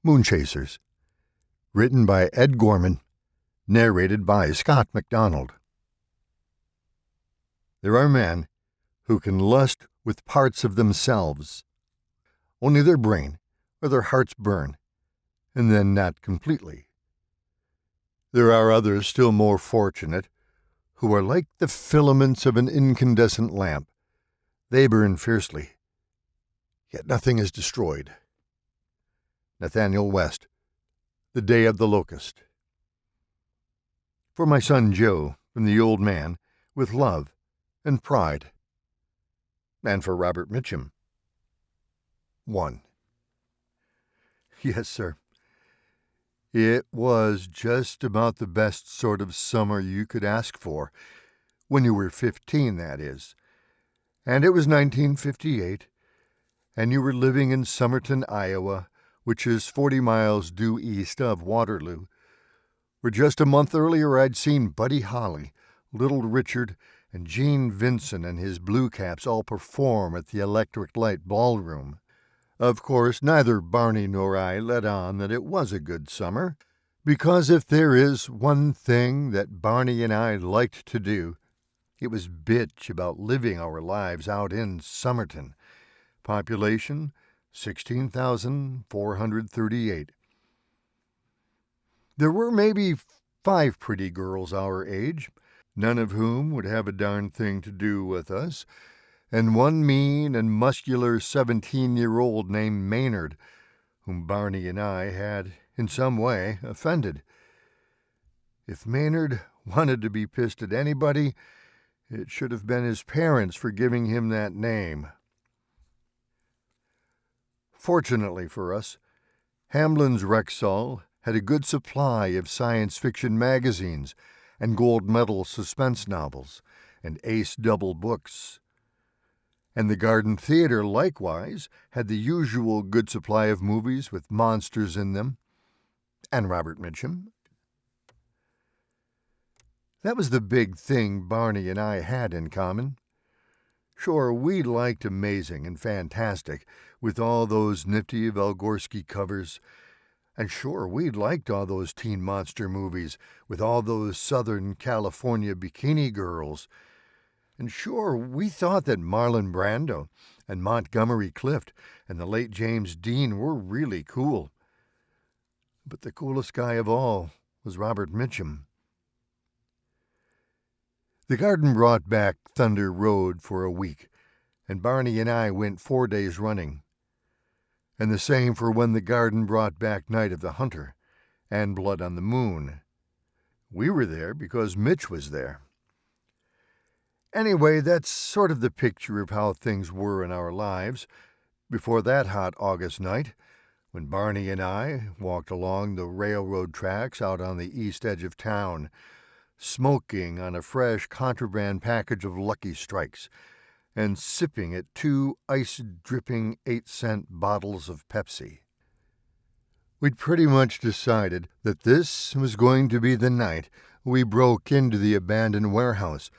Moonchasers, written by Ed Gorman, narrated by Scott MacDonald. There are men who can lust with parts of themselves. Only their brain or their hearts burn, and then not completely. There are others still more fortunate, who are like the filaments of an incandescent lamp. They burn fiercely, yet nothing is destroyed. Nathaniel West, The Day of the Locust. For my son Joe, from the old man, with love and pride. And for Robert Mitchum. 1. Yes, sir. It was just about the best sort of summer you could ask for, when you were 15, that is. And it was 1958, and you were living in Somerton, Iowa, which is 40 miles due east of Waterloo, where just a month earlier I'd seen Buddy Holly, Little Richard, and Gene Vincent and his Blue Caps all perform at the Electric Light Ballroom. Of course, neither Barney nor I let on that it was a good summer, because if there is one thing that Barney and I liked to do, it was bitch about living our lives out in Somerton. Population 16,438. There were maybe 5 pretty girls our age, none of whom would have a darn thing to do with us, and one mean and muscular 17-year-old named Maynard, whom Barney and I had, in some way, offended. If Maynard wanted to be pissed at anybody, it should have been his parents for giving him that name. Fortunately for us, Hamlin's Rexall had a good supply of science fiction magazines and gold medal suspense novels and ace double books. And the Garden Theater likewise had the usual good supply of movies with monsters in them, and Robert Mitchum. That was the big thing Barney and I had in common. Sure, we liked Amazing and Fantastic, with all those nifty Valgorsky covers. And sure, we liked all those teen monster movies, with all those Southern California bikini girls. And sure, we thought that Marlon Brando and Montgomery Clift and the late James Dean were really cool. But the coolest guy of all was Robert Mitchum. The Garden brought back Thunder Road for a week, and Barney and I went 4 days running. And the same for when the Garden brought back Night of the Hunter and Blood on the Moon. We were there because Mitch was there. Anyway, that's sort of the picture of how things were in our lives before that hot August night, when Barney and I walked along the railroad tracks out on the east edge of town, smoking on a fresh contraband package of Lucky Strikes, and sipping at 2 ice-dripping 8-cent bottles of Pepsi. We'd pretty much decided that this was going to be the night we broke into the abandoned warehouse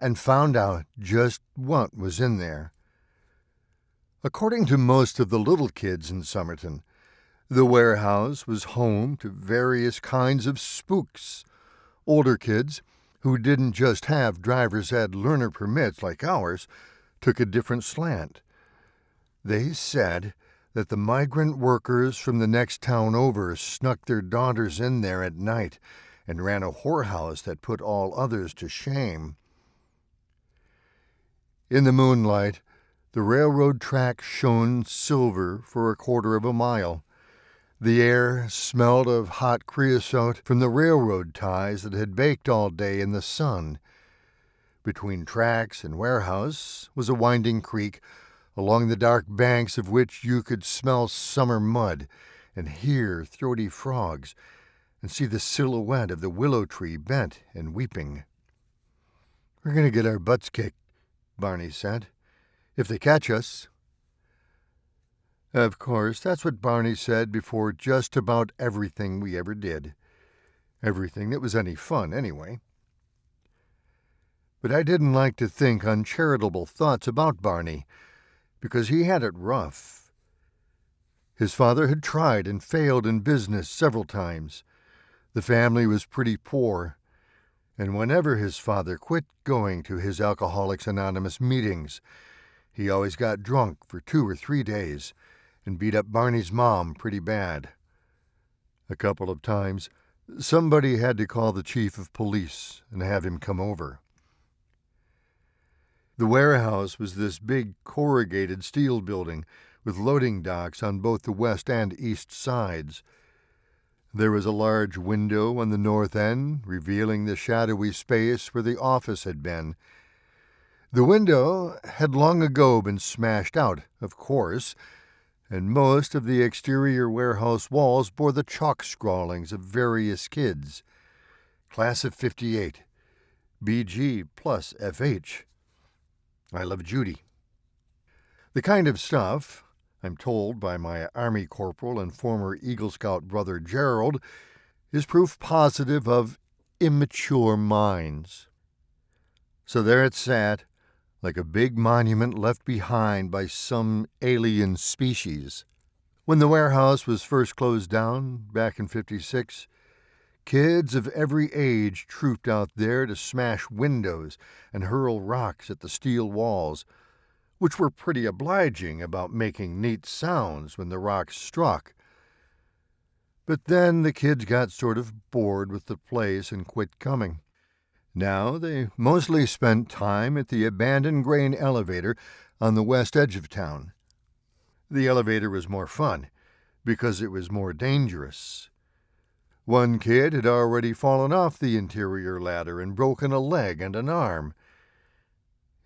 and found out just what was in there. According to most of the little kids in Somerton, the warehouse was home to various kinds of spooks. Older kids, who didn't just have driver's ed learner permits like ours, took a different slant. They said that the migrant workers from the next town over snuck their daughters in there at night and ran a whorehouse that put all others to shame. In the moonlight, the railroad track shone silver for a quarter of a mile. The air smelled of hot creosote from the railroad ties that had baked all day in the sun. Between tracks and warehouse was a winding creek, along the dark banks of which you could smell summer mud and hear throaty frogs and see the silhouette of the willow tree bent and weeping. "We're going to get our butts kicked," Barney said, "if they catch us." Of course, that's what Barney said before just about everything we ever did. Everything that was any fun, anyway. But I didn't like to think uncharitable thoughts about Barney, because he had it rough. His father had tried and failed in business several times. The family was pretty poor, and whenever his father quit going to his Alcoholics Anonymous meetings, he always got drunk for 2 or 3 days and beat up Barney's mom pretty bad. A couple of times, somebody had to call the chief of police and have him come over. The warehouse was this big corrugated steel building with loading docks on both the west and east sides. There was a large window on the north end, revealing the shadowy space where the office had been. The window had long ago been smashed out, of course, and most of the exterior warehouse walls bore the chalk scrawlings of various kids. Class of 58, BG plus FH. I love Judy. The kind of stuff, I'm told by my Army corporal and former Eagle Scout brother Gerald, is proof positive of immature minds. So there it sat, like a big monument left behind by some alien species. When the warehouse was first closed down, back in '56, kids of every age trooped out there to smash windows and hurl rocks at the steel walls, which were pretty obliging about making neat sounds when the rocks struck. But then the kids got sort of bored with the place and quit coming. Now they mostly spent time at the abandoned grain elevator on the west edge of town. The elevator was more fun because it was more dangerous. One kid had already fallen off the interior ladder and broken a leg and an arm.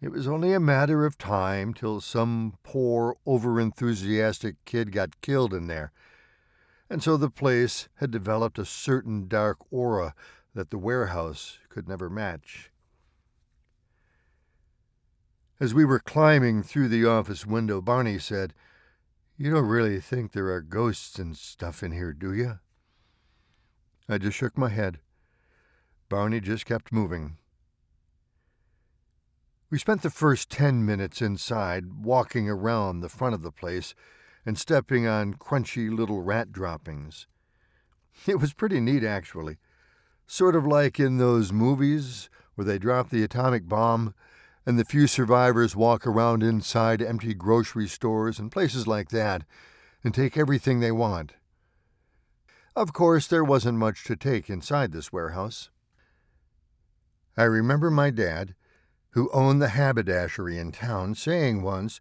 It was only a matter of time till some poor, overenthusiastic kid got killed in there, and so the place had developed a certain dark aura that the warehouse could never match. As we were climbing through the office window, Barney said, "You don't really think there are ghosts and stuff in here, do you?" I just shook my head. Barney just kept moving. We spent the first 10 minutes inside, walking around the front of the place and stepping on crunchy little rat droppings. It was pretty neat, actually. Sort of like in those movies where they drop the atomic bomb and the few survivors walk around inside empty grocery stores and places like that and take everything they want. Of course, there wasn't much to take inside this warehouse. I remember my dad, who owned the haberdashery in town, saying once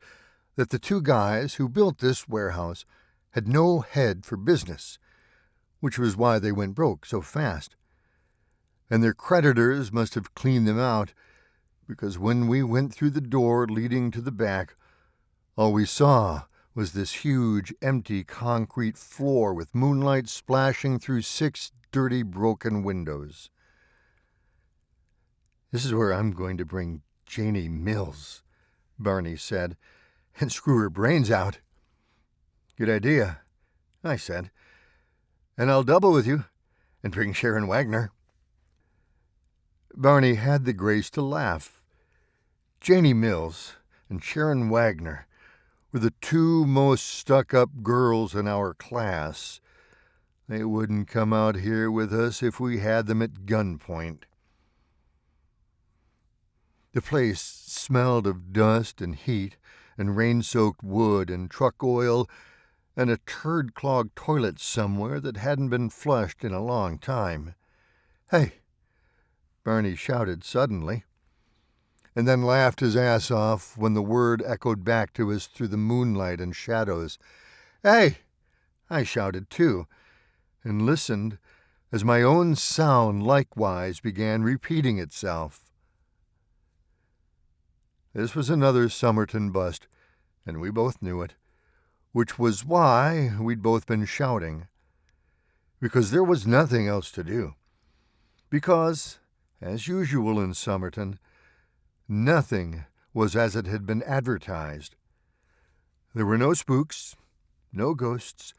that the 2 guys who built this warehouse had no head for business, which was why they went broke so fast. And their creditors must have cleaned them out, because when we went through the door leading to the back, all we saw was this huge, empty concrete floor with moonlight splashing through 6 dirty, broken windows. "This is where I'm going to bring Janie Mills," Barney said, "and screw her brains out." "Good idea," I said. "And I'll double with you and bring Sharon Wagner." Barney had the grace to laugh. Janie Mills and Sharon Wagner were the 2 most stuck-up girls in our class. They wouldn't come out here with us if we had them at gunpoint. The place smelled of dust and heat and rain-soaked wood and truck oil and a turd-clogged toilet somewhere that hadn't been flushed in a long time. "Hey!" Barney shouted suddenly, and then laughed his ass off when the word echoed back to us through the moonlight and shadows. "Hey!" I shouted too, and listened as my own sound likewise began repeating itself. This was another Somerton bust, and we both knew it, which was why we'd both been shouting. Because there was nothing else to do. Because, as usual in Somerton, nothing was as it had been advertised. There were no spooks, no ghosts,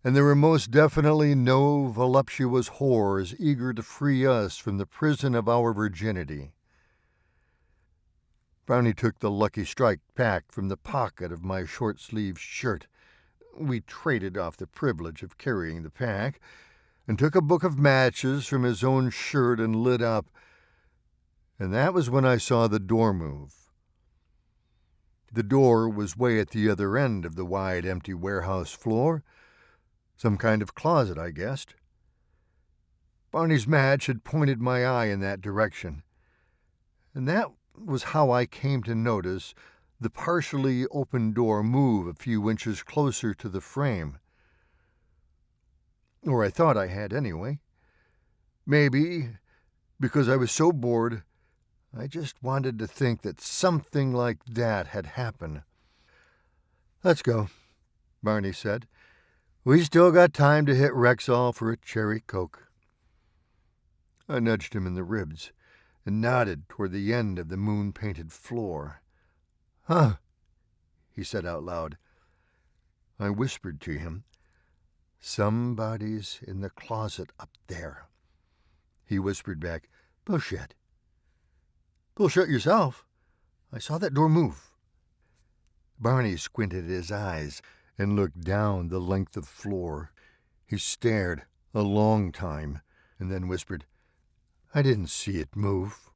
and there were most definitely no voluptuous whores eager to free us from the prison of our virginity. Brownie took the Lucky Strike pack from the pocket of my short-sleeved shirt. We traded off the privilege of carrying the pack, and took a book of matches from his own shirt and lit up. And that was when I saw the door move. The door was way at the other end of the wide, empty warehouse floor. Some kind of closet, I guessed. Barney's match had pointed my eye in that direction, and that was how I came to notice the partially open door move a few inches closer to the frame. Or I thought I had, anyway. Maybe, because I was so bored, I just wanted to think that something like that had happened. "Let's go," Barney said. "We still got time to hit Rexall for a cherry Coke." I nudged him in the ribs and nodded toward the end of the moon-painted floor. "Huh," he said out loud. I whispered to him, "Somebody's in the closet up there." He whispered back, "Bullshit." "Bullshit yourself. I saw that door move." Barney squinted his eyes and looked down the length of floor. He stared a long time and then whispered, "I didn't see it move."